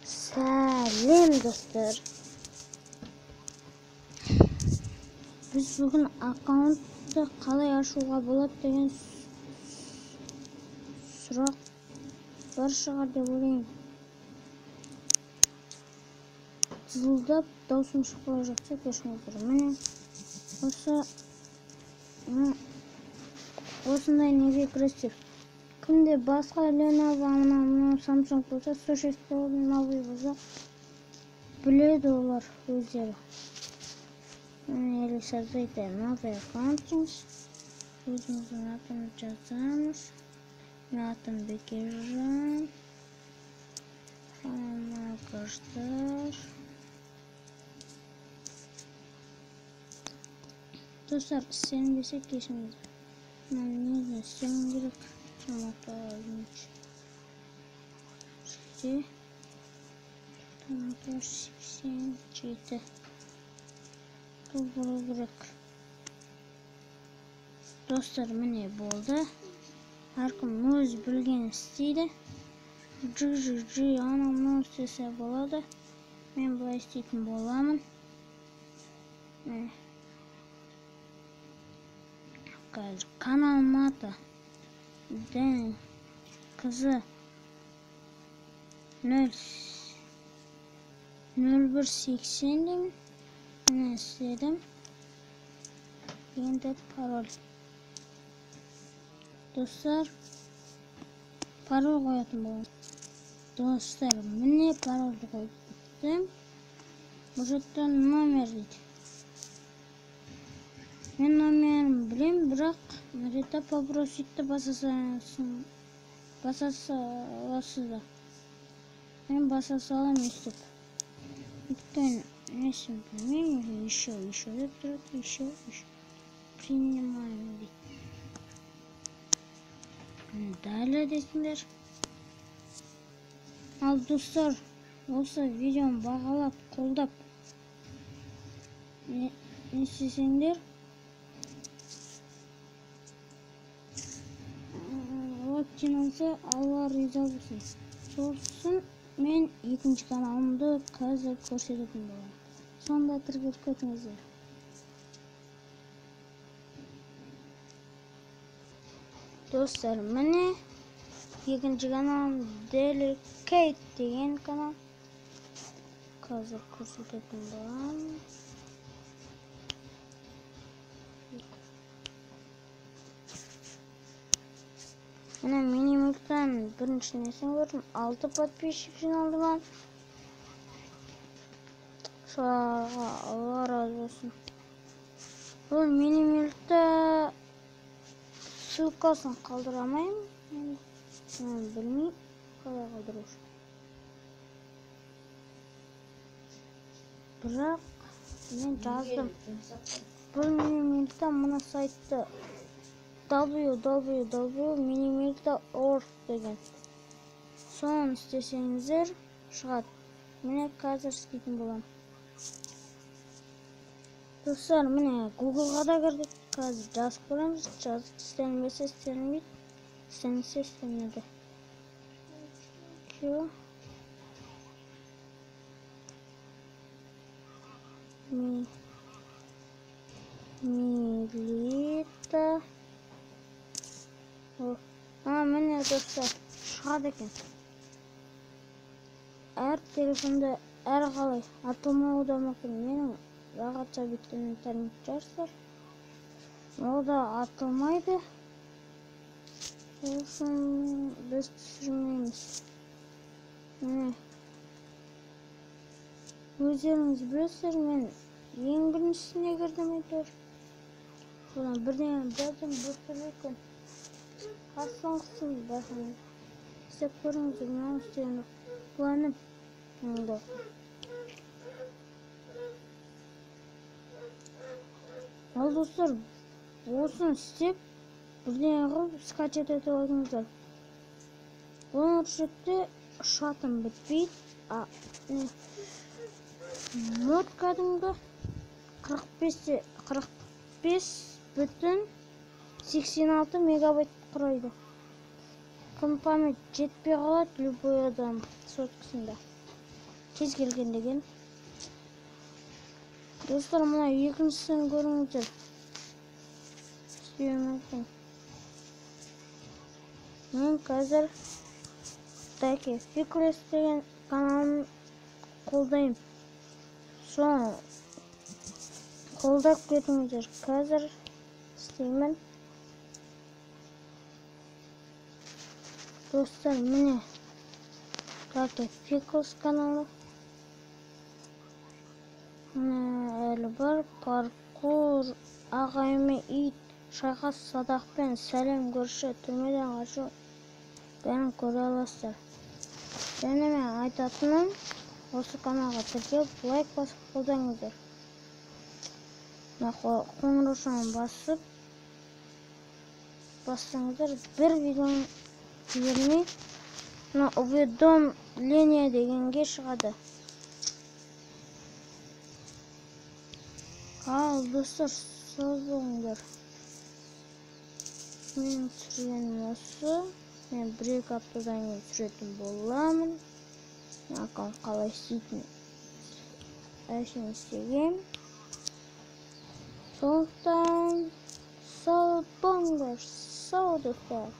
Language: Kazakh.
Сәлем достар. Біз бүгін аккаунтты қалай ашуға болады деген сұрақ бар шығар деп ойлаймын. Зылдап даусым шықпай жатса кешіріңіздер. Міне осындай неге кірістік. Кімде басқа Lenovo, мына Samsung болса, Surface новый болса, біледі олар өздері. Или создайте новый аккаунт. Өзіміздің атын жазамыз. Мен атым Бекежан. Arkadaşlar. Dostlar, sevindirsek geçiniz. Ne sevindirip Şimdi Tomato 87 bırak. Dostlar, mine болды. Әркім өз білген істейді. Жи анамнан істесе болады. Мен бұлай істейтін боламын. Қазір каналым аты Дэн қызы 0180 деймін. Міне істедім. Енді пароль. Достар, пароль қоятын боламын. Достар, міне парольді қойдым. Бұл жерде номер дейді. Мен номерін білем, бірақ мына жерде попроситті баса аласыздар. Мен баса салам өстіп. Өйткені несін білмеймін, еще деп тұрады, еще. Принимаем дейді. Далее дейсіңдер. Ал достар, осы видеоны бағалап, қолдап не істесеңдер, лайктеңіздер, Алла риза болсын. Сосын мен екінші каналымды қазір көрсететін боламын. Сонда тіркеліп кетіңіздер. Достар, міне екінші каналым Delicate деген канал. Қазір көрсететін боламын. Міне минималдан бірінші несін көрдім. 6 подписчик жиналды ма? Соларға Алла разы болсын. Бұл минималда ссылкасын қалдырамайым. Мен білмеймін қалай қалдырушы. Бірақ мен жаздым. Бұл минималда мұны сайтты www.minimilk.org деген. Соны істесеңіздер шығады. Міне қазір істейтін болам. Достар, міне Google-ға да кірдік. Қазір жазып көреміз. Жазып істенбесе істенбейді. Істенсе істенеді. Милита. Міне достар, шығады екен. Әр телефонда әр қалай атылмауы да мүмкін. Менің рағатша біткен интернет жарсыр. Ол да атылмайды. Сосын біз түсірмейміз. Өздеріңіз білесіздер, мен ең біріншісіне кірдім әйтеуір. Содан бірден біртүрлі екен. Қасыңғысын бақыңыз. Істеп көріңіздер, мен істейін қуанып. Ал достар, осын істеп, бірден қылып скачет етіп алыңыздар. Оның үшікте шатым бітпейді. Мод кәдімгі 45,86 мегабайт құрайды. Память жетпей қалады любой адам соткасында. тез келген деген. Достар, мына екіншісін көріңіздер. Сүйемекпін. Мен қазір Таки Фиклес деген каналын қолдаймын. Соны қолдап кетіңіздер. Қазір істеймін. Достар, міне Таки Фиклес каналы. Әлі бар. Паркур, ағаймен ит, шайқас садақпен, сәлем көрші, түрмеден қашу. Бәрін көре аласыздар. Және мен айтатыным, осы каналға тіркеліп, лайк басып қолдаңыздар. Қоңыраушаны бассаңыздар, бір видеоны жібермей, уведомление дегенге шығады. Ал, достар, сау болыңдар. Мен түсіргенім осы. Мен 1-2 аптадан кейін түсіретін боламын. Аккаунт қалай істейтін әшін істегем. Сондықтан сау болыңдар, сау достар.